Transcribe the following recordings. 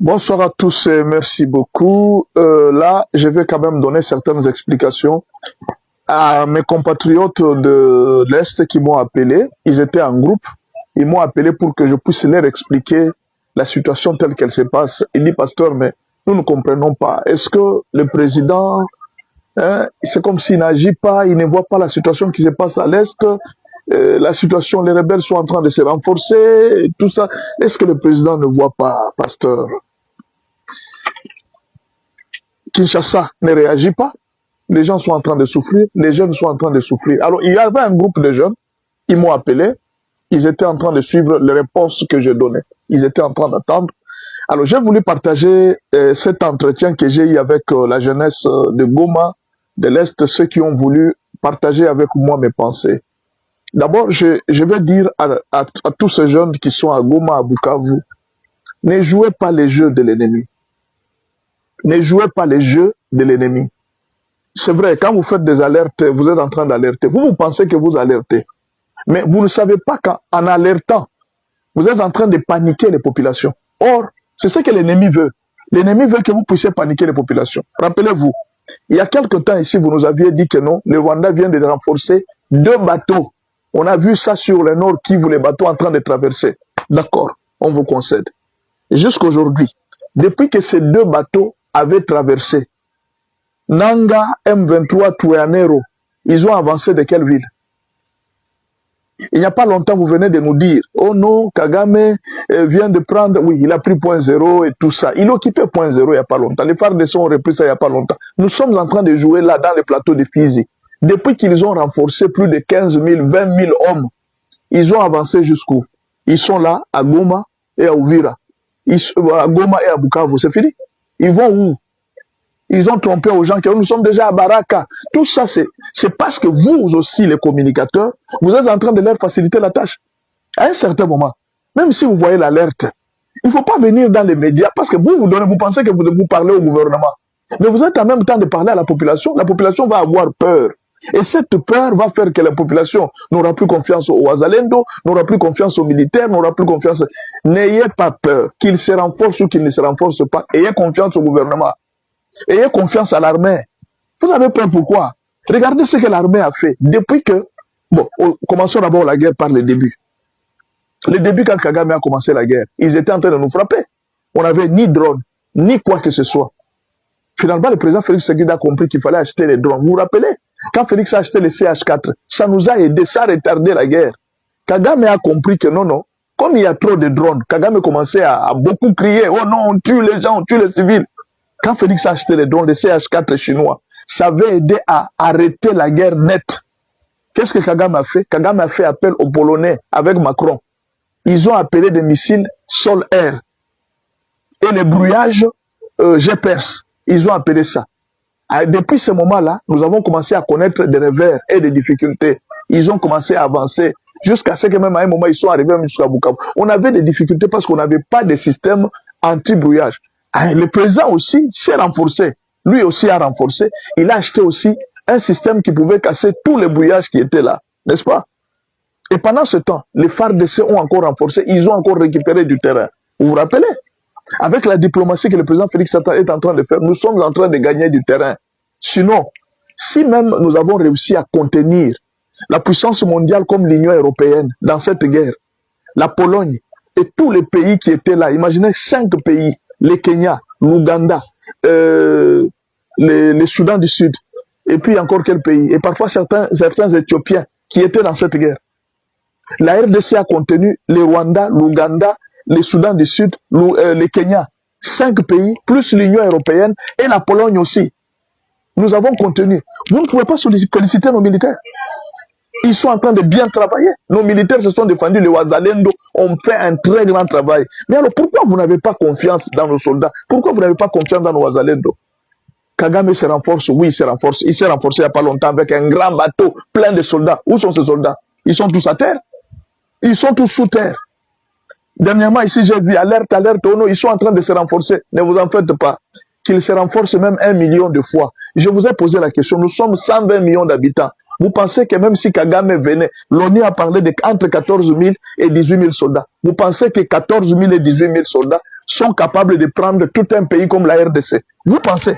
Bonsoir à tous et merci beaucoup. Là, je vais quand même donner certaines explications à mes compatriotes de l'Est qui m'ont appelé. Ils étaient en groupe. Ils m'ont appelé pour que je puisse leur expliquer la situation telle qu'elle se passe. Il dit, pasteur, mais nous ne comprenons pas. Est-ce que le président, c'est comme s'il n'agit pas, il ne voit pas la situation qui se passe à l'Est, la situation, les rebelles sont en train de se renforcer, tout ça. Est-ce que le président ne voit pas, pasteur? Kinshasa ne réagit pas, les gens sont en train de souffrir, les jeunes sont en train de souffrir. Alors, il y avait un groupe de jeunes, ils m'ont appelé, ils étaient en train de suivre les réponses que je donnais. Ils étaient en train d'attendre. Alors, j'ai voulu partager cet entretien que j'ai eu avec la jeunesse de Goma, de l'Est, ceux qui ont voulu partager avec moi mes pensées. D'abord, je vais dire à tous ces jeunes qui sont à Goma, à Bukavu, ne jouez pas les jeux de l'ennemi. Ne jouez pas les jeux de l'ennemi. C'est vrai, quand vous faites des alertes, vous êtes en train d'alerter. Vous pensez que vous alertez. Mais vous ne savez pas qu'en alertant, vous êtes en train de paniquer les populations. Or, c'est ce que l'ennemi veut. L'ennemi veut que vous puissiez paniquer les populations. Rappelez-vous, il y a quelque temps ici, vous nous aviez dit que non, le Rwanda vient de renforcer 2 bateaux. On a vu ça sur le nord Kivu, les bateaux en train de traverser. D'accord, on vous concède. Jusqu'aujourd'hui, depuis que ces 2 bateaux avaient traversé, Nanga, M23, Touanero, ils ont avancé de quelle ville? Il n'y a pas longtemps, vous venez de nous dire, oh non, Kagame vient de prendre, oui, il a pris point 0 et tout ça. Il occupait point 0 il n'y a pas longtemps. Les FARDC ont repris ça il n'y a pas longtemps. Nous sommes en train de jouer là, dans les plateaux de Fizi. Depuis qu'ils ont renforcé plus de 15 000, 20 000 hommes, ils ont avancé jusqu'où? Ils sont là, à Goma et à Uvira. À Goma et à Bukavu, c'est fini. Ils vont où? Ils ont trompé aux gens que nous sommes déjà à Baraka. Tout ça, c'est parce que vous aussi, les communicateurs, vous êtes en train de leur faciliter la tâche. À un certain moment, même si vous voyez l'alerte, il ne faut pas venir dans les médias parce que vous pensez que vous parlez au gouvernement. Mais vous êtes en même temps de parler à la population va avoir peur. Et cette peur va faire que la population n'aura plus confiance aux Wazalendo, n'aura plus confiance aux militaires, n'aura plus confiance. N'ayez pas peur, qu'ils se renforcent ou qu'ils ne se renforcent pas. Ayez confiance au gouvernement. Ayez confiance à l'armée. Vous avez peur pourquoi? Regardez ce que l'armée a fait. Depuis que... Bon, commençons d'abord la guerre par le début. Le début, quand Kagame a commencé la guerre, ils étaient en train de nous frapper. On n'avait ni drone, ni quoi que ce soit. Finalement, le président Félix Tshisekedi a compris qu'il fallait acheter les drones. Vous vous rappelez? Quand Félix a acheté les CH4, ça nous a aidé, ça a retardé la guerre. Kagame a compris que non, comme il y a trop de drones, Kagame commençait à beaucoup crier, oh non, on tue les gens, on tue les civils. Quand Félix a acheté les drones des CH4 chinois, ça avait aidé à arrêter la guerre nette. Qu'est-ce que Kagame a fait? Kagame a fait appel aux Polonais avec Macron. Ils ont appelé des missiles sol-air. Et les brouillages GPS, ils ont appelé ça. Depuis ce moment-là, nous avons commencé à connaître des revers et des difficultés. Ils ont commencé à avancer jusqu'à ce que même à un moment, ils sont arrivés jusqu'à Bukavu. On avait des difficultés parce qu'on n'avait pas de système anti-brouillage. Le président aussi s'est renforcé. Lui aussi a renforcé. Il a acheté aussi un système qui pouvait casser tous les brouillages qui étaient là. N'est-ce pas? Et pendant ce temps, les FARDC ont encore renforcé. Ils ont encore récupéré du terrain. Vous vous rappelez? Avec la diplomatie que le président Félix est en train de faire, nous sommes en train de gagner du terrain. Sinon, si même nous avons réussi à contenir la puissance mondiale comme l'Union européenne dans cette guerre, la Pologne et tous les pays qui étaient là, imaginez 5 pays, le Kenya, l'Ouganda, le Soudan du Sud, et puis encore quelques pays, et parfois certains Éthiopiens qui étaient dans cette guerre. La RDC a contenu le Rwanda, l'Ouganda, le Soudan du Sud, le Kenya, 5 pays, plus l'Union européenne et la Pologne aussi. Nous avons contenu. Vous ne pouvez pas féliciter nos militaires. Ils sont en train de bien travailler. Nos militaires se sont défendus, les Wazalendo ont fait un très grand travail. Mais alors pourquoi vous n'avez pas confiance dans nos soldats? Pourquoi vous n'avez pas confiance dans nos Wazalendo? Kagame se renforce, oui, il se renforce. Il s'est renforcé il n'y a pas longtemps avec un grand bateau plein de soldats. Où sont ces soldats? Ils sont tous à terre. Ils sont tous sous terre. Dernièrement, ici, j'ai vu alerte, oh non, ils sont en train de se renforcer. Ne vous en faites pas. Qu'ils se renforcent même 1 million de fois. Je vous ai posé la question. Nous sommes 120 millions d'habitants. Vous pensez que même si Kagame venait, l'ONU a parlé de entre 14 000 et 18 000 soldats. Vous pensez que 14 000 et 18 000 soldats sont capables de prendre tout un pays comme la RDC? Vous pensez?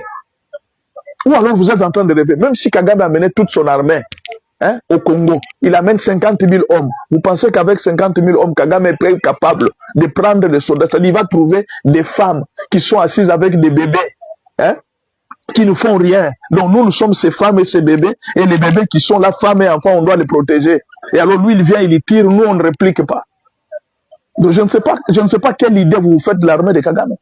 Ou alors vous êtes en train de rêver. Même si Kagame a mené toute son armée au Congo, il amène 50 000 hommes. Vous pensez qu'avec 50 000 hommes, Kagame est capable de prendre des soldats? C'est-à-dire qu'il va trouver des femmes qui sont assises avec des bébés, qui ne font rien. Donc nous sommes ces femmes et ces bébés, et les bébés qui sont là, femmes et enfants, on doit les protéger. Et alors lui, il vient, il tire, nous, on ne réplique pas. Donc je ne sais pas quelle idée vous faites de l'armée de Kagame.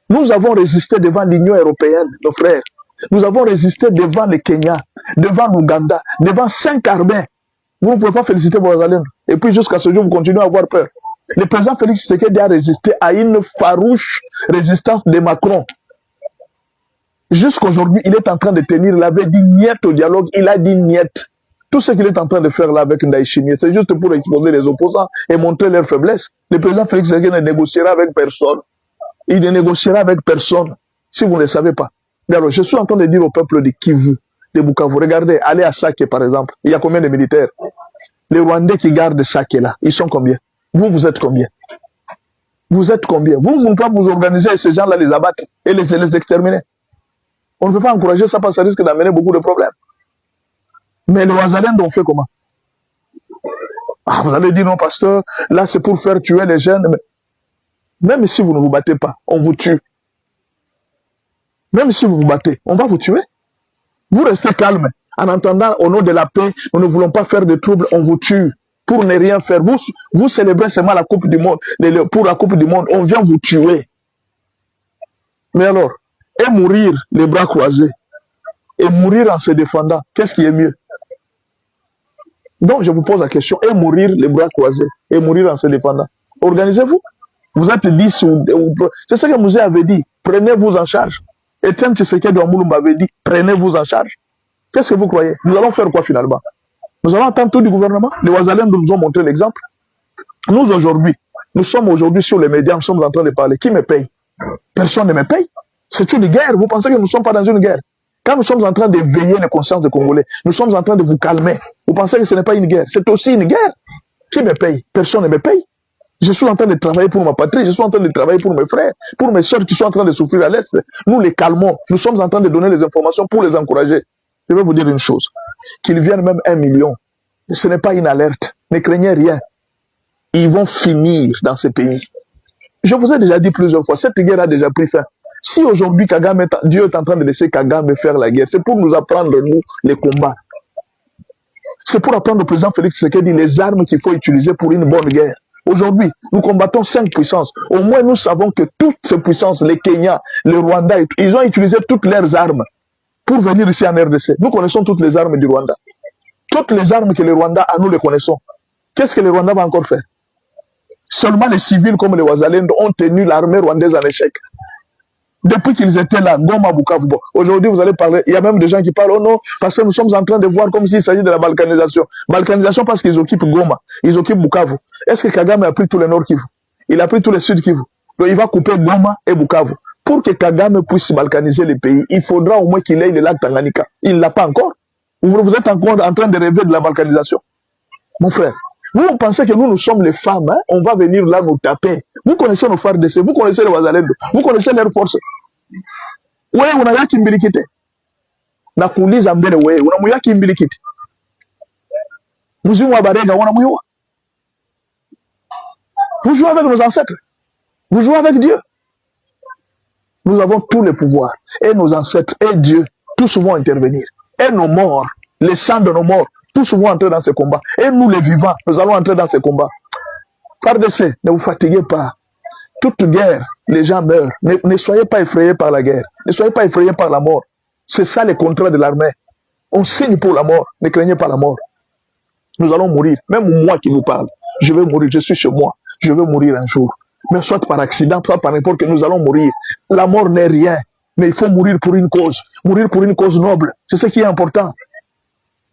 Nous avons résisté devant l'Union européenne, nos frères. Nous avons résisté devant le Kenya, devant l'Ouganda, devant 5 armées. Vous ne pouvez pas féliciter vos alliés. Et puis jusqu'à ce jour, vous continuez à avoir peur. Le président Félix Tshisekedi a résisté à une farouche résistance de Macron. Jusqu'aujourd'hui, il est en train de tenir, il avait dit niet au dialogue, il a dit niet. Tout ce qu'il est en train de faire là avec Ndayishimiye, c'est juste pour exposer les opposants et montrer leur faiblesse. Le président Félix Tshisekedi ne négociera avec personne. Il ne négociera avec personne, si vous ne le savez pas. Mais alors, je suis en train de dire au peuple de Kivu, de Bukavu, regardez, allez à Sake par exemple, il y a combien de militaires? Les Rwandais qui gardent Sake là, ils sont combien? Vous, vous êtes combien? Vous êtes combien? Vous ne pouvez pas vous organiser et ces gens-là les abattre et les exterminer. On ne peut pas encourager ça parce que ça risque d'amener beaucoup de problèmes. Mais les Ouazalènes ont fait comment? Ah, vous allez dire non, pasteur, là c'est pour faire tuer les jeunes. Mais même si vous ne vous battez pas, on vous tue. Même si vous vous battez, on va vous tuer. Vous restez calme. En entendant, au nom de la paix, nous ne voulons pas faire de troubles, on vous tue. Pour ne rien faire. Vous célébrez seulement la Coupe du Monde. Pour la Coupe du Monde, on vient vous tuer. Mais alors, et mourir les bras croisés, et mourir en se défendant, qu'est-ce qui est mieux? Donc, je vous pose la question, et mourir les bras croisés, et mourir en se défendant. Organisez-vous. Vous êtes 10 c'est ce que Mouzé avait dit. Prenez-vous en charge. Etienne Tshisekedi Ouamouloumba avait dit, prenez-vous en charge. Qu'est-ce que vous croyez? Nous allons faire quoi finalement? Nous allons attendre tout du gouvernement. Les Ouazalènes nous ont montré l'exemple. Nous aujourd'hui, nous sommes aujourd'hui sur les médias, nous sommes en train de parler. Qui me paye? Personne ne me paye. C'est une guerre. Vous pensez que nous ne sommes pas dans une guerre? Quand nous sommes en train de veiller les consciences des Congolais, nous sommes en train de vous calmer. Vous pensez que ce n'est pas une guerre? C'est aussi une guerre. Qui me paye? Personne ne me paye. Je suis en train de travailler pour ma patrie, je suis en train de travailler pour mes frères, pour mes soeurs qui sont en train de souffrir à l'Est. Nous les calmons. Nous sommes en train de donner les informations pour les encourager. Je vais vous dire une chose. Qu'ils viennent même 1 million, ce n'est pas une alerte. Ne craignez rien. Ils vont finir dans ce pays. Je vous ai déjà dit plusieurs fois, cette guerre a déjà pris fin. Si aujourd'hui Dieu est en train de laisser Kagame faire la guerre, c'est pour nous apprendre, nous, les combats. C'est pour apprendre au président Félix Tshisekedi les armes qu'il faut utiliser pour une bonne guerre. Aujourd'hui, nous combattons 5 puissances. Au moins, nous savons que toutes ces puissances, les Kenya, les Rwandais, ils ont utilisé toutes leurs armes pour venir ici en RDC. Nous connaissons toutes les armes du Rwanda. Toutes les armes que le Rwanda a, nous les connaissons. Qu'est-ce que le Rwanda va encore faire? Seulement les civils comme les Ouazalènes ont tenu l'armée rwandaise en échec. Depuis qu'ils étaient là, Goma, Bukavu. Bon, aujourd'hui, vous allez parler, il y a même des gens qui parlent, oh non, parce que nous sommes en train de voir comme s'il s'agit de la balkanisation. Balkanisation parce qu'ils occupent Goma, ils occupent Bukavu. Est-ce que Kagame a pris tout le nord Kivu? Il a pris tout le sud Kivu. Donc il va couper Goma et Bukavu. Pour que Kagame puisse balkaniser le pays, il faudra au moins qu'il ait le lac Tanganyika. Il ne l'a pas encore. Vous êtes encore en train de rêver de la balkanisation. Mon frère, vous pensez que nous sommes les femmes, hein? On va venir là nous taper. Vous connaissez nos FARDC, vous connaissez les Ouazalènes, vous connaissez leurs forces. Ouais, on a yaki mbilikite. Na kuuliza mbele wewe, unamuyaki mbilikite. Muzimu wa barega, unamuyoa. Vous jouez avec nos ancêtres. Vous jouez avec Dieu. Nous avons tous les pouvoirs. Et nos ancêtres, et Dieu, tous vont intervenir. Et nos morts, les sangs de nos morts, tous vont entrer dans ce combat. Et nous les vivants, nous allons entrer dans ce combat. FARDC, ne vous fatiguez pas. Toute guerre, les gens meurent. Ne soyez pas effrayés par la guerre. Ne soyez pas effrayés par la mort. C'est ça le contrat de l'armée. On signe pour la mort. Ne craignez pas la mort. Nous allons mourir. Même moi qui vous parle, je vais mourir. Je suis chez moi. Je vais mourir un jour. Mais soit par accident, soit par n'importe que nous allons mourir. La mort n'est rien. Mais il faut mourir pour une cause. Mourir pour une cause noble. C'est ce qui est important.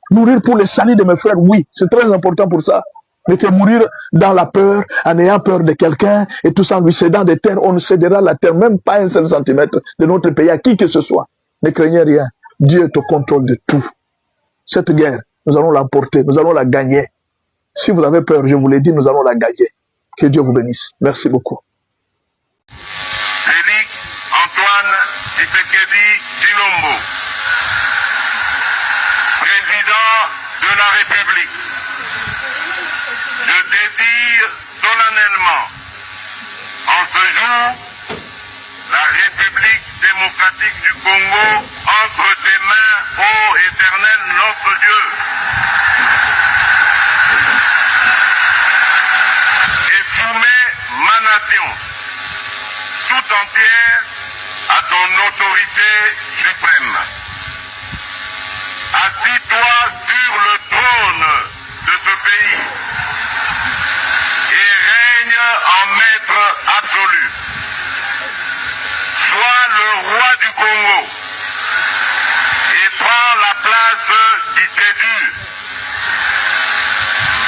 Mourir pour le salut de mes frères, oui. C'est très important pour ça. Mais que mourir dans la peur, en ayant peur de quelqu'un, et tout ça en lui cédant des terres, on ne cédera la terre, même pas un seul centimètre de notre pays, à qui que ce soit. Ne craignez rien. Dieu est au contrôle de tout. Cette guerre, nous allons la porter, nous allons la gagner. Si vous avez peur, je vous l'ai dit, nous allons la gagner. Que Dieu vous bénisse. Merci beaucoup. Félix Antoine Tshisekedi Tshilombo, président de la République, je dédie solennellement en ce jour la République démocratique du Congo entre tes mains, ô Éternel notre Dieu. Et soumets ma nation tout entière à ton autorité suprême. Assis-toi sur le trône de ce pays et règne en maître absolu. Sois le roi du Congo et prends la place qui t'est due.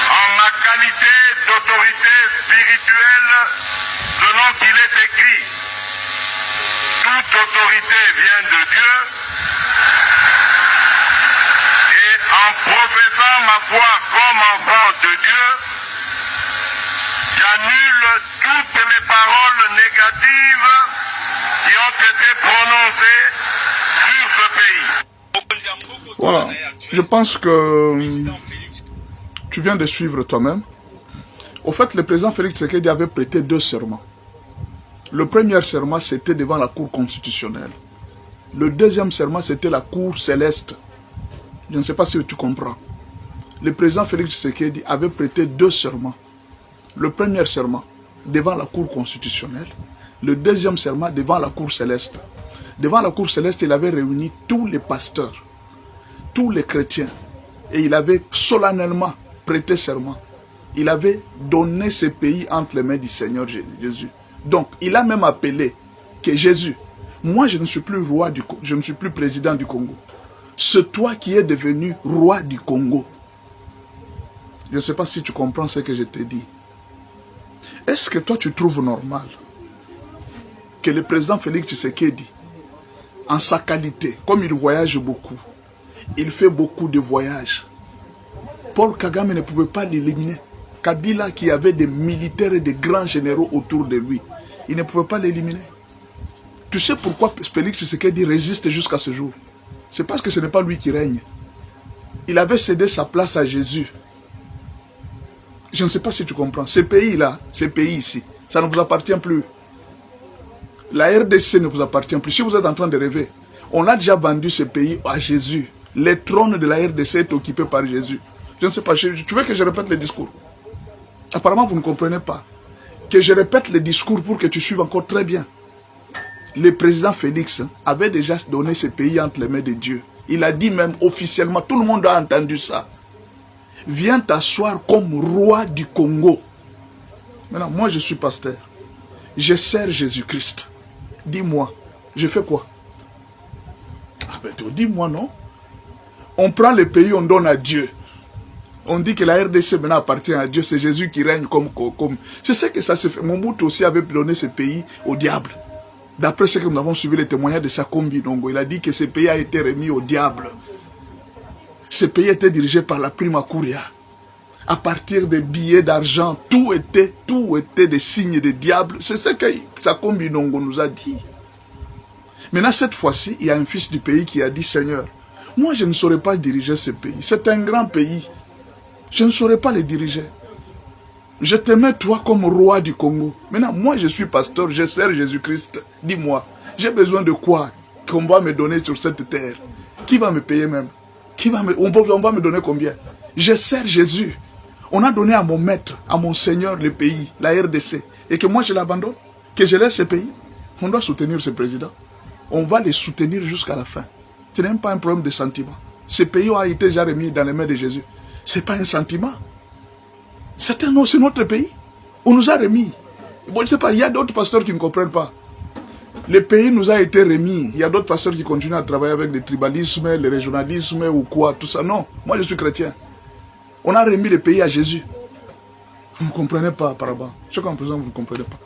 En ma qualité d'autorité spirituelle, selon qu'il est écrit, toute autorité vient de Dieu, et en professant ma foi comme enfant de Dieu, j'annule toutes les paroles négatives qui ont été prononcées sur ce pays. Voilà, je pense que tu viens de suivre toi-même. Au fait, le président Félix Tshisekedi avait prêté 2 serments. Le premier serment, c'était devant la Cour constitutionnelle. Le deuxième serment, c'était la Cour céleste. Je ne sais pas si tu comprends. Le président Félix Tshisekedi avait prêté 2 serments. Le premier serment, devant la Cour constitutionnelle. Le deuxième serment, devant la Cour céleste. Devant la Cour céleste, il avait réuni tous les pasteurs, tous les chrétiens. Et il avait solennellement prêté serment. Il avait donné ce pays entre les mains du Seigneur Jésus. Donc, il a même appelé que Jésus, moi je ne suis plus roi du Congo, je ne suis plus président du Congo. C'est toi qui es devenu roi du Congo. Je ne sais pas si tu comprends ce que je te dis. Est-ce que toi tu trouves normal que le président Félix Tshisekedi, en sa qualité, comme il voyage beaucoup, il fait beaucoup de voyages, Paul Kagame ne pouvait pas l'éliminer. Kabila, qui avait des militaires et des grands généraux autour de lui, il ne pouvait pas l'éliminer. Tu sais pourquoi Félix Tshisekedi résiste jusqu'à ce jour? C'est parce que ce n'est pas lui qui règne. Il avait cédé sa place à Jésus. Je ne sais pas si tu comprends. Ces pays-là, ces pays ici, ça ne vous appartient plus. La RDC ne vous appartient plus. Si vous êtes en train de rêver, on a déjà vendu ce pays à Jésus. Le trône de la RDC est occupé par Jésus. Je ne sais pas, tu veux que je répète le discours? Apparemment, vous ne comprenez pas. Que je répète le discours pour que tu suives encore très bien. Le président Félix avait déjà donné ce pays entre les mains de Dieu. Il a dit même officiellement, tout le monde a entendu ça. Viens t'asseoir comme roi du Congo. Maintenant, moi je suis pasteur. Je sers Jésus-Christ. Dis-moi, je fais quoi? Ah ben dis-moi non. On prend le pays, on donne à Dieu. On dit que la RDC maintenant appartient à Dieu, c'est Jésus qui règne comme... C'est ce que ça se fait. Mobutu aussi avait donné ce pays au diable. D'après ce que nous avons suivi les témoignages de Sakombi Nongo, il a dit que ce pays a été remis au diable. Ce pays était dirigé par la Prima Curia. À partir des billets d'argent, tout était des signes de diable. C'est ce que Sakombi Nongo nous a dit. Maintenant, cette fois-ci, il y a un fils du pays qui a dit, Seigneur, moi je ne saurais pas diriger ce pays. C'est un grand pays. Je ne saurais pas le diriger. Je te mets toi comme roi du Congo. Maintenant, moi je suis pasteur, je sers Jésus-Christ. Dis-moi, j'ai besoin de quoi qu'on va me donner sur cette terre? Qui va me payer même? On va me donner combien? Je sers Jésus. On a donné à mon maître, à mon Seigneur le pays, la RDC. Et que moi je l'abandonne? Que je laisse ce pays? On doit soutenir ce président. On va les soutenir jusqu'à la fin. Ce n'est même pas un problème de sentiment. Ce pays a été déjà remis dans les mains de Jésus. Ce n'est pas un sentiment. C'est notre pays. On nous a remis. Bon, je ne sais pas, il y a d'autres pasteurs qui ne comprennent pas. Le pays nous a été remis. Il y a d'autres pasteurs qui continuent à travailler avec le tribalisme, le régionalisme ou quoi, tout ça. Non, moi je suis chrétien. On a remis le pays à Jésus. Vous ne comprenez pas apparemment. Je comprends, vous ne comprenez pas.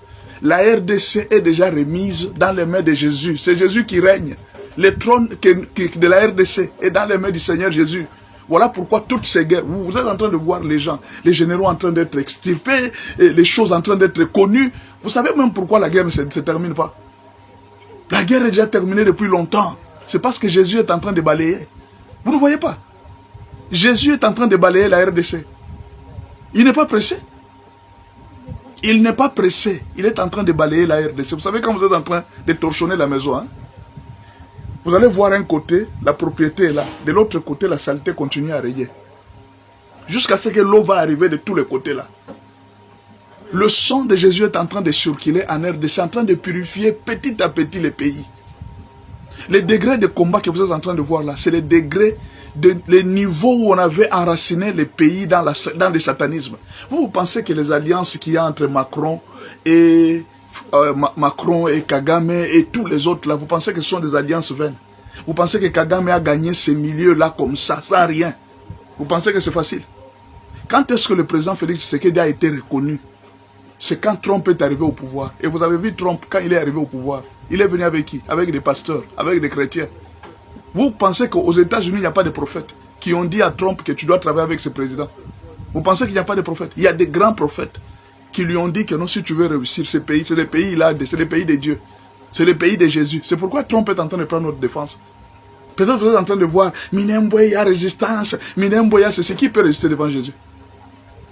La RDC est déjà remise dans les mains de Jésus. C'est Jésus qui règne. Le trône de la RDC est dans les mains du Seigneur Jésus. Voilà pourquoi toutes ces guerres, vous êtes en train de voir les gens, les généraux en train d'être extirpés, et les choses en train d'être connues. Vous savez même pourquoi la guerre ne se termine pas. La guerre est déjà terminée depuis longtemps. C'est parce que Jésus est en train de balayer. Vous ne voyez pas? Jésus est en train de balayer la RDC. Il n'est pas pressé. Il n'est pas pressé. Il est en train de balayer la RDC. Vous savez quand vous êtes en train de torchonner la maison, hein? Vous allez voir un côté, la propriété est là. De l'autre côté, la saleté continue à rayer. Jusqu'à ce que l'eau va arriver de tous les côtés là. Le sang de Jésus est en train de circuler en RDC, en train de purifier petit à petit les pays. Les degrés de combat que vous êtes en train de voir là, c'est les degrés, les niveaux où on avait enraciné les pays dans le satanisme. Vous pensez que les alliances qu'il y a entre Macron et Kagame et tous les autres là, vous pensez que ce sont des alliances vaines? Vous pensez que Kagame a gagné ces milieux là comme ça, sans rien? Vous pensez que c'est facile? Quand est-ce que le président Félix Tshisekedi a été reconnu? C'est quand Trump est arrivé au pouvoir. Et vous avez vu Trump, quand il est arrivé au pouvoir, il est venu avec qui? Avec des pasteurs, avec des chrétiens. Vous pensez qu'aux États-Unis, il n'y a pas de prophètes qui ont dit à Trump que tu dois travailler avec ce président? Vous pensez qu'il n'y a pas de prophètes? Il y a des grands prophètes qui lui ont dit que non, si tu veux réussir ce pays, c'est le pays là, c'est le pays de Dieu. C'est le pays de Jésus. C'est pourquoi Trump est en train de prendre notre défense. Peut-être que vous êtes en train de voir, Minembwe, il y a résistance, Minembwe, il y a ceci. Qui peut résister devant Jésus?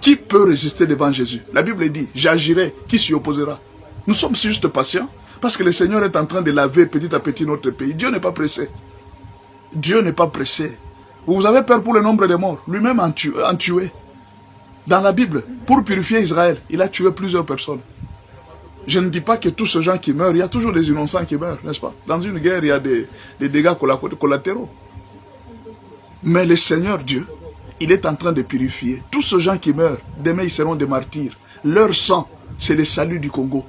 Qui peut résister devant Jésus? La Bible dit, j'agirai, qui s'y opposera? Nous sommes juste patients, parce que le Seigneur est en train de laver petit à petit notre pays. Dieu n'est pas pressé. Dieu n'est pas pressé. Vous avez peur pour le nombre de morts. Lui-même en tué. Dans la Bible, pour purifier Israël, il a tué plusieurs personnes. Je ne dis pas que tous ces gens qui meurent, il y a toujours des innocents qui meurent, n'est-ce pas? Dans une guerre, il y a des dégâts collatéraux. Mais le Seigneur Dieu, il est en train de purifier. Tous ces gens qui meurent, demain ils seront des martyrs. Leur sang, c'est le salut du Congo.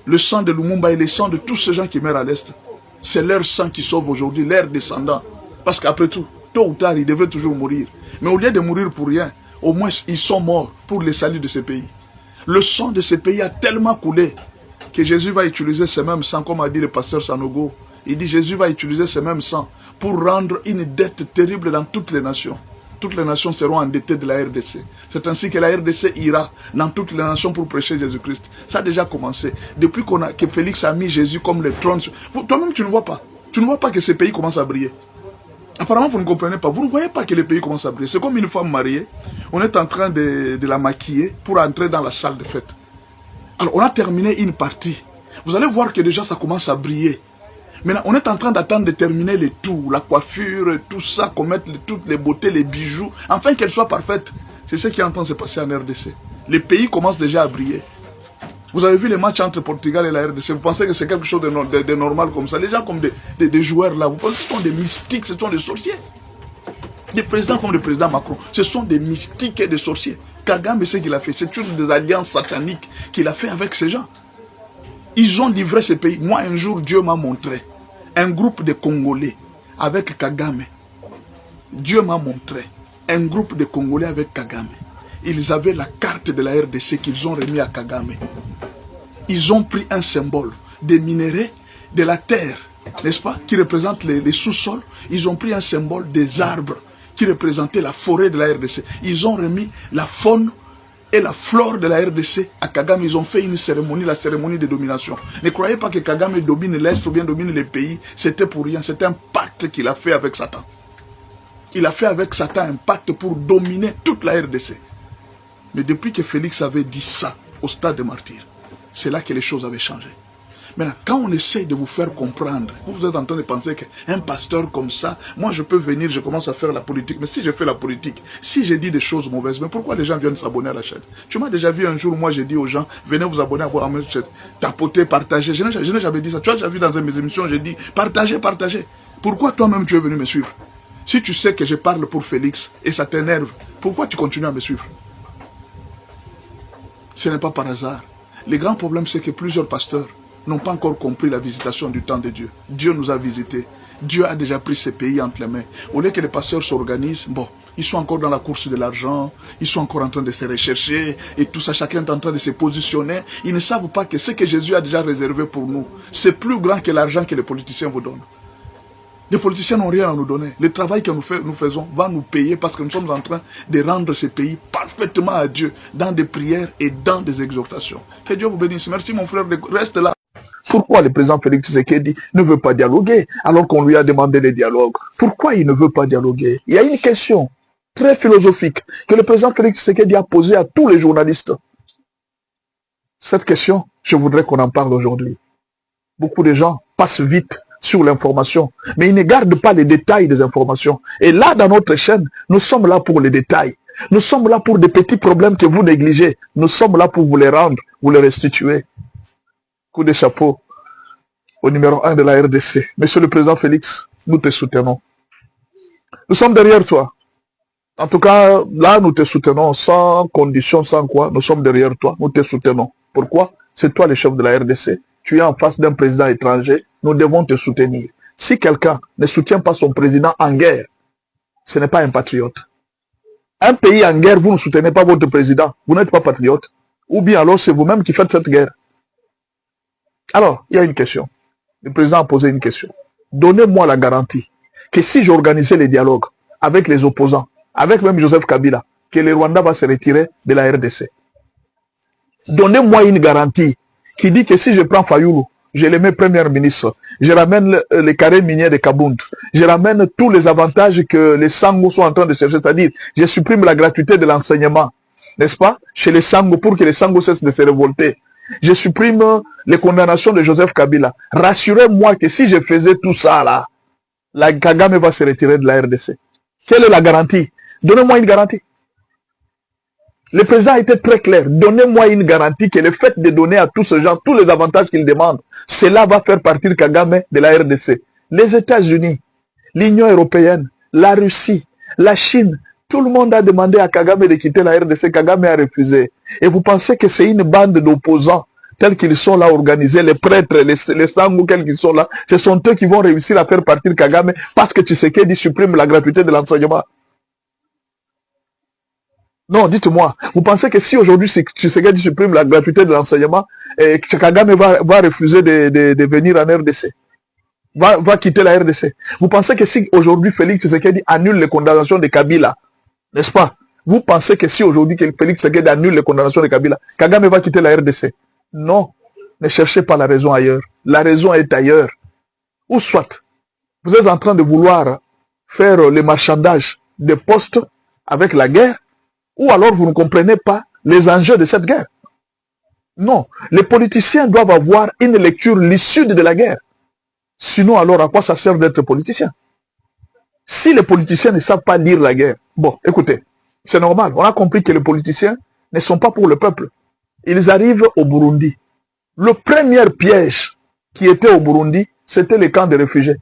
Le sang de Lumumba et le sang de tous ces gens qui meurent à l'Est, c'est leur sang qui sauve aujourd'hui, leurs descendants. Parce qu'après tout, tôt ou tard, ils devraient toujours mourir. Mais au lieu de mourir pour rien, au moins ils sont morts pour le salut de ce pays. Le sang de ce pays a tellement coulé que Jésus va utiliser ce même sang, comme a dit le pasteur Sanogo. Il dit Jésus va utiliser ce même sang pour rendre une dette terrible dans toutes les nations. Toutes les nations seront endettées de la RDC. C'est ainsi que la RDC ira dans toutes les nations pour prêcher Jésus-Christ. Ça a déjà commencé. Depuis que Félix a mis Jésus comme le trône. Toi-même, tu ne vois pas. Tu ne vois pas que ces pays commencent à briller. Apparemment, vous ne comprenez pas. Vous ne voyez pas que les pays commencent à briller. C'est comme une femme mariée. On est en train de la maquiller pour entrer dans la salle de fête. Alors, on a terminé une partie. Vous allez voir que déjà, ça commence à briller. Maintenant, on est en train d'attendre de terminer les tours, la coiffure, tout ça, qu'on mette toutes les beautés, les bijoux, afin qu'elle soit parfaite. C'est ce qui est en train de se passer en RDC. Les pays commencent déjà à briller. Vous avez vu les matchs entre Portugal et la RDC, vous pensez que c'est quelque chose de normal comme ça? Les gens comme des joueurs là, vous pensez que ce sont des mystiques, ce sont des sorciers? Des présidents comme le président Macron, ce sont des mystiques et des sorciers. Kagame, ce qu'il a fait, c'est une des alliances sataniques qu'il a fait avec ces gens. Ils ont livré ce pays. Moi, un jour, Dieu m'a montré un groupe de Congolais avec Kagame. Dieu m'a montré un groupe de Congolais avec Kagame. Ils avaient la carte de la RDC qu'ils ont remis à Kagame. Ils ont pris un symbole des minéraux, de la terre, n'est-ce pas, qui représente les sous-sols. Ils ont pris un symbole des arbres qui représentaient la forêt de la RDC. Ils ont remis la faune et la flore de la RDC à Kagame. Ils ont fait une cérémonie, la cérémonie de domination. Ne croyez pas que Kagame domine l'Est ou bien domine les pays. C'était pour rien. C'était un pacte qu'il a fait avec Satan. Il a fait avec Satan un pacte pour dominer toute la RDC. Mais depuis que Félix avait dit ça au stade de martyrs, c'est là que les choses avaient changé. Maintenant, quand on essaye de vous faire comprendre, vous êtes en train de penser qu'un pasteur comme ça, moi je peux venir, je commence à faire la politique. Mais si je fais la politique, si je dis des choses mauvaises, mais pourquoi les gens viennent s'abonner à la chaîne? Tu m'as déjà vu un jour, moi j'ai dit aux gens, venez vous abonner à ma chaîne, tapoter, partager. Je n'ai jamais dit ça. Tu as déjà vu dans mes émissions, j'ai dit, partagez, partagez. Pourquoi toi-même tu es venu me suivre? Si tu sais que je parle pour Félix et ça t'énerve, pourquoi tu continues à me suivre? Ce n'est pas par hasard. Le grand problème, c'est que plusieurs pasteurs n'ont pas encore compris la visitation du temps de Dieu. Dieu nous a visités. Dieu a déjà pris ces pays entre les mains. Au lieu que les pasteurs s'organisent, bon, ils sont encore dans la course de l'argent, ils sont encore en train de se rechercher, et tout ça, chacun est en train de se positionner. Ils ne savent pas que ce que Jésus a déjà réservé pour nous, c'est plus grand que l'argent que les politiciens vous donnent. Les politiciens n'ont rien à nous donner. Le travail que nous faisons va nous payer parce que nous sommes en train de rendre ce pays parfaitement à Dieu dans des prières et dans des exhortations. Que Dieu vous bénisse. Merci mon frère, reste là. Pourquoi le président Félix Tshisekedi ne veut pas dialoguer alors qu'on lui a demandé le dialogue? Pourquoi il ne veut pas dialoguer? Il y a une question très philosophique que le président Félix Tshisekedi a posée à tous les journalistes. Cette question, je voudrais qu'on en parle aujourd'hui. Beaucoup de gens passent vite sur l'information, mais ils ne gardent pas les détails des informations. Et là, dans notre chaîne, nous sommes là pour les détails. Nous sommes là pour des petits problèmes que vous négligez. Nous sommes là pour vous les rendre, vous les restituer. Coup de chapeau au numéro 1 de la RDC. Monsieur le Président Félix, nous te soutenons. Nous sommes derrière toi. En tout cas, là, nous te soutenons sans condition, sans quoi. Nous sommes derrière toi. Nous te soutenons. Pourquoi? C'est toi le chef de la RDC. Tu es en face d'un président étranger. Nous devons te soutenir. Si quelqu'un ne soutient pas son président en guerre, ce n'est pas un patriote. Un pays en guerre, vous ne soutenez pas votre président. Vous n'êtes pas patriote. Ou bien alors, c'est vous-même qui faites cette guerre. Alors, il y a une question. Le président a posé une question. Donnez-moi la garantie que si j'organisais les dialogues avec les opposants, avec même Joseph Kabila, que le Rwanda va se retirer de la RDC. Donnez-moi une garantie qui dit que si je prends Fayoulou, je le mets premier ministre, je ramène les carrés miniers de Kabound, je ramène tous les avantages que les Sango sont en train de chercher, c'est-à-dire je supprime la gratuité de l'enseignement, n'est-ce pas, chez les Sango pour que les Sango cessent de se révolter. Je supprime les condamnations de Joseph Kabila. Rassurez-moi que si je faisais tout ça là, la Kagame va se retirer de la RDC. Quelle est la garantie? Donnez-moi une garantie. Le président a été très clair. Donnez-moi une garantie que le fait de donner à tous ces gens tous les avantages qu'ils demandent, cela va faire partir Kagame de la RDC. Les États-Unis, l'Union européenne, la Russie, la Chine, tout le monde a demandé à Kagame de quitter la RDC. Kagame a refusé. Et vous pensez que c'est une bande d'opposants tels qu'ils sont là organisés, les prêtres, les Sango, tels qu'ils sont là, ce sont eux qui vont réussir à faire partir Kagame parce que Tshisekedi supprime la gratuité de l'enseignement. Non, dites-moi, vous pensez que si aujourd'hui Tshisekedi supprime la gratuité de l'enseignement, Kagame va refuser de venir en RDC, va quitter la RDC? Vous pensez que si aujourd'hui Félix Tshisekedi annule les condamnations de Kabila, n'est-ce pas? Vous pensez que si aujourd'hui Félix Tshisekedi annule les condamnations de Kabila, Kagame va quitter la RDC? Non, ne cherchez pas la raison ailleurs. La raison est ailleurs. Ou soit, vous êtes en train de vouloir faire le marchandage des postes avec la guerre, ou alors vous ne comprenez pas les enjeux de cette guerre. Non, les politiciens doivent avoir une lecture lucide de la guerre. Sinon, alors à quoi ça sert d'être politicien? Si les politiciens ne savent pas lire la guerre, bon, écoutez, c'est normal. On a compris que les politiciens ne sont pas pour le peuple. Ils arrivent au Burundi. Le premier piège qui était au Burundi, c'était les camps de réfugiés.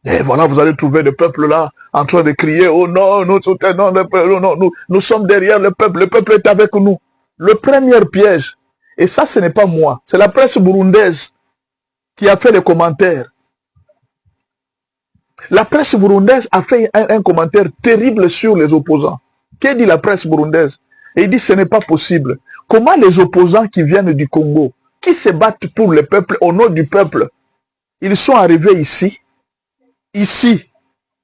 Et voilà, vous allez trouver le peuple là, en train de crier, oh non, nous soutenons le peuple, non, nous sommes derrière le peuple est avec nous. Le premier piège, et ça ce n'est pas moi, c'est la presse burundaise qui a fait les commentaires. La presse burundaise a fait un commentaire terrible sur les opposants. Qu'est dit la presse burundaise? Et il dit ce n'est pas possible. Comment les opposants qui viennent du Congo, qui se battent pour le peuple, au nom du peuple, ils sont arrivés ici,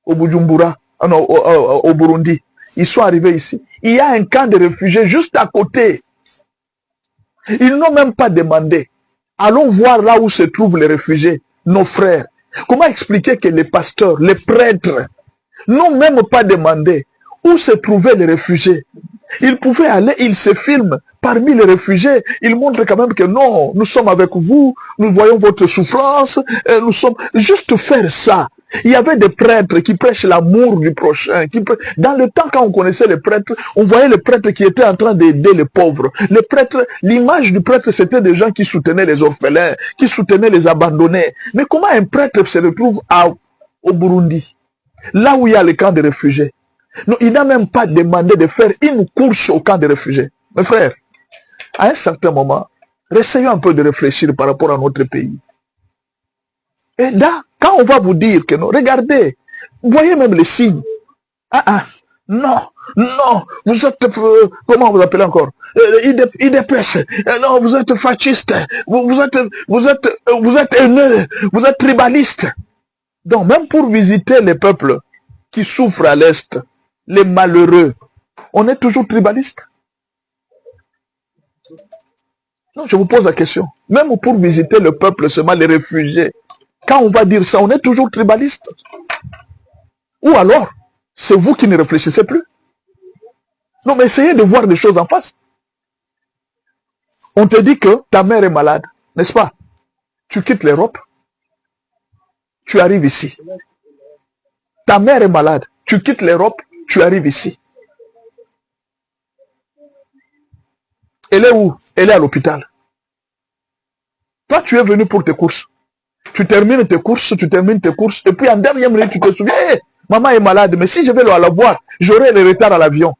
au Bujumbura, non, au Burundi. Ils sont arrivés ici. Il y a un camp de réfugiés juste à côté. Ils n'ont même pas demandé. Allons voir là où se trouvent les réfugiés, nos frères. Comment expliquer que les pasteurs, les prêtres, n'ont même pas demandé où se trouvaient les réfugiés? Ils pouvaient aller, ils se filment parmi les réfugiés. Ils montrent quand même que non, nous sommes avec vous, nous voyons votre souffrance, nous sommes... Juste faire ça. Il y avait des prêtres qui prêchent l'amour du prochain. Dans le temps, quand on connaissait les prêtres, on voyait les prêtres qui étaient en train d'aider les pauvres. Les prêtres, l'image du prêtre, c'était des gens qui soutenaient les orphelins, qui soutenaient les abandonnés. Mais comment un prêtre se retrouve au Burundi, là où il y a les camps de réfugiés? Non, il n'a même pas demandé de faire une course au camp de réfugiés. Mes frères, à un certain moment, essayons un peu de réfléchir par rapport à notre pays. Et là, quand on va vous dire que non, regardez, voyez même les signes. Non, vous êtes, comment vous appelez encore? IDPS, non, vous êtes fasciste, vous êtes haineux, vous êtes tribaliste. Donc, même pour visiter les peuples qui souffrent à l'Est, les malheureux, on est toujours tribaliste. Non, je vous pose la question. Même pour visiter le peuple, seulement les réfugiés, quand on va dire ça, on est toujours tribaliste. Ou alors, c'est vous qui ne réfléchissez plus. Non, mais essayez de voir des choses en face. On te dit que ta mère est malade, n'est-ce pas? Tu quittes l'Europe, tu arrives ici. Ta mère est malade, tu quittes l'Europe, tu arrives ici. Elle est où? Elle est à l'hôpital. Toi, tu es venu pour tes courses. Tu termines tes courses, et puis en dernière minute, tu te souviens, hey, maman est malade, mais si je vais la voir, j'aurai le retard à l'avion.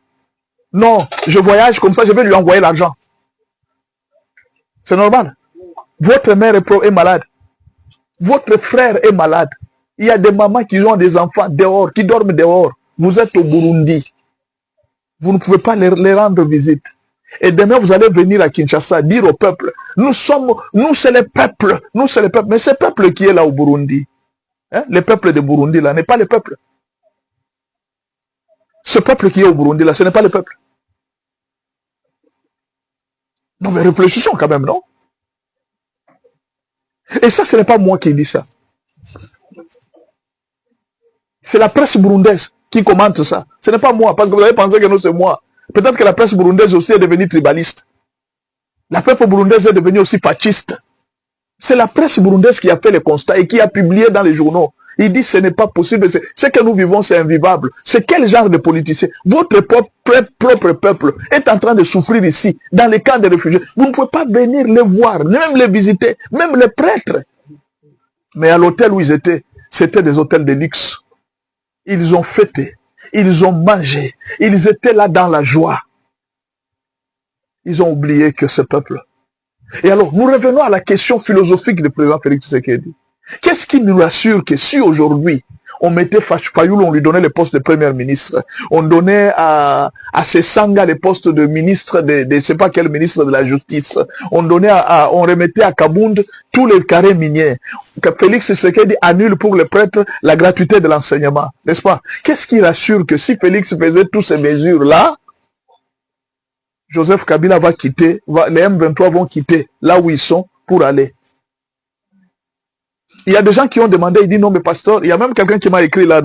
Non, je voyage comme ça, je vais lui envoyer l'argent. C'est normal. Votre mère est malade. Votre frère est malade. Il y a des mamans qui ont des enfants dehors, qui dorment dehors. Vous êtes au Burundi. Vous ne pouvez pas les rendre visite. Et demain, vous allez venir à Kinshasa dire au peuple, nous c'est le peuple, mais c'est le peuple qui est là au Burundi. Hein? Le peuple de Burundi, là, n'est pas le peuple. Ce peuple qui est au Burundi, là, ce n'est pas le peuple. Non, mais réfléchissons quand même, non? Et ça, ce n'est pas moi qui dis ça. C'est la presse burundaise qui commente ça. Ce n'est pas moi, parce que vous avez pensé que non, c'est moi. Peut-être que la presse burundaise aussi est devenue tribaliste. La presse burundaise est devenue aussi fasciste. C'est la presse burundaise qui a fait le constat et qui a publié dans les journaux. Il dit ce n'est pas possible. Ce que nous vivons, c'est invivable. C'est quel genre de politicien? Votre propre peuple est en train de souffrir ici, dans les camps de réfugiés. Vous ne pouvez pas venir les voir, même les visiter, même les prêtres. Mais à l'hôtel où ils étaient, c'était des hôtels de luxe. Ils ont fêté, ils ont mangé, ils étaient là dans la joie. Ils ont oublié que ce peuple. Et alors, nous revenons à la question philosophique du président Félix Tshisekedi. Qu'est-ce qui nous assure que si aujourd'hui, on mettait Fayoulou, on lui donnait le poste de premier ministre, on donnait à Sesanga le poste de ministre de je ne sais pas quel ministre de la justice, on remettait à Kabound tous les carrés miniers, que Félix Tshisekedi annule pour les prêtres la gratuité de l'enseignement, n'est-ce pas? Qu'est-ce qui rassure que si Félix faisait toutes ces mesures-là, Joseph Kabila va quitter, les M23 vont quitter là où ils sont pour aller. Il y a des gens qui ont demandé, il dit non mais pasteur, il y a même quelqu'un qui m'a écrit là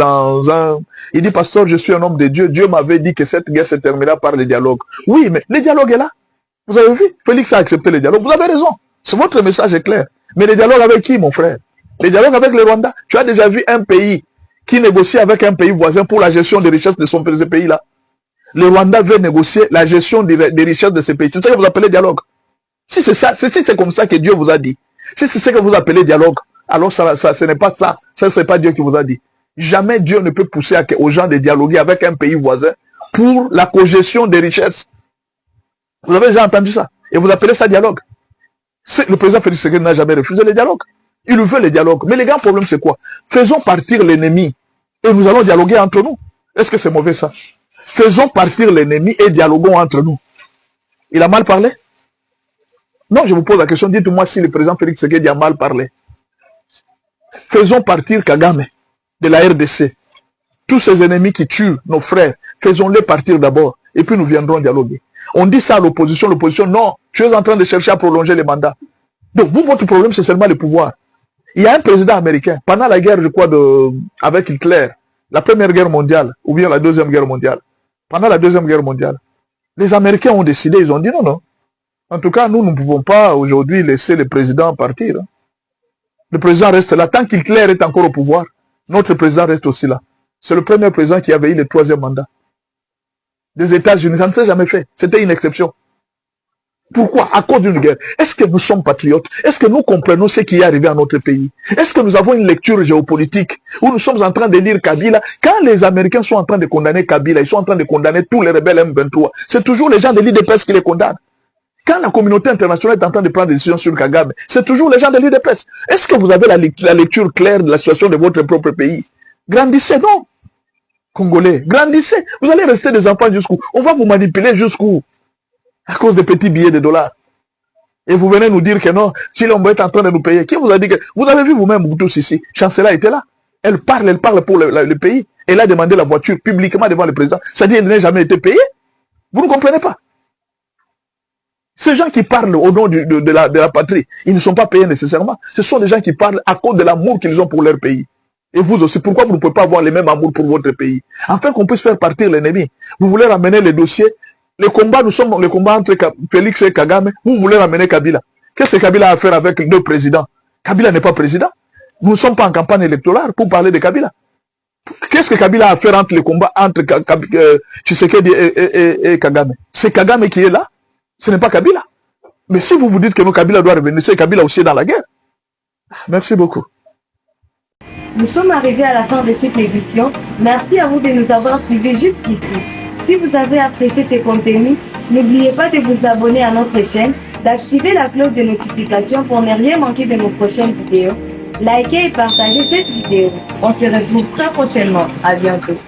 il dit pasteur, je suis un homme de Dieu, Dieu m'avait dit que cette guerre se terminera par le dialogue. Oui, mais le dialogue est là. Vous avez vu, Félix a accepté le dialogue, vous avez raison, votre message est clair. Mais le dialogue avec qui mon frère? Le dialogue avec le Rwanda. Tu as déjà vu un pays qui négocie avec un pays voisin pour la gestion des richesses de ce pays-là? Le Rwanda veut négocier la gestion des richesses de ce pays. C'est ça que vous appelez dialogue. Si c'est ça, si c'est comme ça que Dieu vous a dit, si c'est ce que vous appelez dialogue, alors ce n'est pas ça. Ça, ce n'est pas Dieu qui vous a dit. Jamais Dieu ne peut pousser aux gens de dialoguer avec un pays voisin pour la cogestion des richesses. Vous avez déjà entendu ça? Et vous appelez ça dialogue? Le président Félix Tshisekedi n'a jamais refusé le dialogue. Il veut le dialogue. Mais les grands problèmes, c'est quoi? Faisons partir l'ennemi et nous allons dialoguer entre nous. Est-ce que c'est mauvais ça? Faisons partir l'ennemi et dialoguons entre nous. Il a mal parlé? Non, je vous pose la question. Dites-moi si le président Félix Tshisekedi a mal parlé. Faisons partir Kagame de la RDC. Tous ces ennemis qui tuent nos frères, faisons-les partir d'abord. Et puis nous viendrons dialoguer. On dit ça à l'opposition. L'opposition, non, tu es en train de chercher à prolonger les mandats. Donc vous, votre problème, c'est seulement le pouvoir. Il y a un président américain, pendant la guerre, je crois, avec Hitler, la première guerre mondiale, ou bien la deuxième guerre mondiale. Pendant la deuxième guerre mondiale, les Américains ont décidé, ils ont dit non, non. En tout cas, nous ne pouvons pas aujourd'hui laisser le président partir. Le président reste là. Tant qu'Hitler est encore au pouvoir, notre président reste aussi là. C'est le premier président qui avait eu le 3e mandat des États-Unis. Ça ne s'est jamais fait. C'était une exception. Pourquoi? À cause d'une guerre. Est-ce que nous sommes patriotes? Est-ce que nous comprenons ce qui est arrivé à notre pays? Est-ce que nous avons une lecture géopolitique où nous sommes en train de lire Kabila? Quand les Américains sont en train de condamner Kabila, ils sont en train de condamner tous les rebelles M23. C'est toujours les gens de l'IDPS qui les condamnent. Quand la communauté internationale est en train de prendre des décisions sur Kagame, c'est toujours les gens de l'UDPS. Est-ce que vous avez la lecture claire de la situation de votre propre pays? Grandissez, non. Congolais, grandissez. Vous allez rester des enfants jusqu'où? On va vous manipuler jusqu'où? À cause des petits billets de dollars. Et vous venez nous dire que non, Chilombo est en train de nous payer. Qui vous a dit que... Vous avez vu vous-même, vous tous ici, Chancela était là. Elle parle pour le pays. Elle a demandé la voiture publiquement devant le président. C'est-à-dire qu'elle n'a jamais été payée. Vous ne comprenez pas. Ces gens qui parlent au nom de la patrie, ils ne sont pas payés nécessairement. Ce sont des gens qui parlent à cause de l'amour qu'ils ont pour leur pays. Et vous aussi, pourquoi vous ne pouvez pas avoir le même amour pour votre pays? Afin qu'on puisse faire partir l'ennemi. Vous voulez ramener les dossiers. Les combats, nous sommes dans le combat entre Félix et Kagame. Vous voulez ramener Kabila. Qu'est-ce que Kabila a à faire avec les deux présidents? Kabila n'est pas président. Nous ne sommes pas en campagne électorale pour parler de Kabila. Qu'est-ce que Kabila a à faire entre les combats entre Tshisekedi et Kagame? C'est Kagame qui est là. Ce n'est pas Kabila. Mais si vous vous dites que nous, Kabila doit revenir, c'est Kabila aussi dans la guerre. Merci beaucoup. Nous sommes arrivés à la fin de cette édition. Merci à vous de nous avoir suivis jusqu'ici. Si vous avez apprécié ces contenus, n'oubliez pas de vous abonner à notre chaîne, d'activer la cloche de notification pour ne rien manquer de nos prochaines vidéos. Likez et partagez cette vidéo. On se retrouve très prochainement. À bientôt.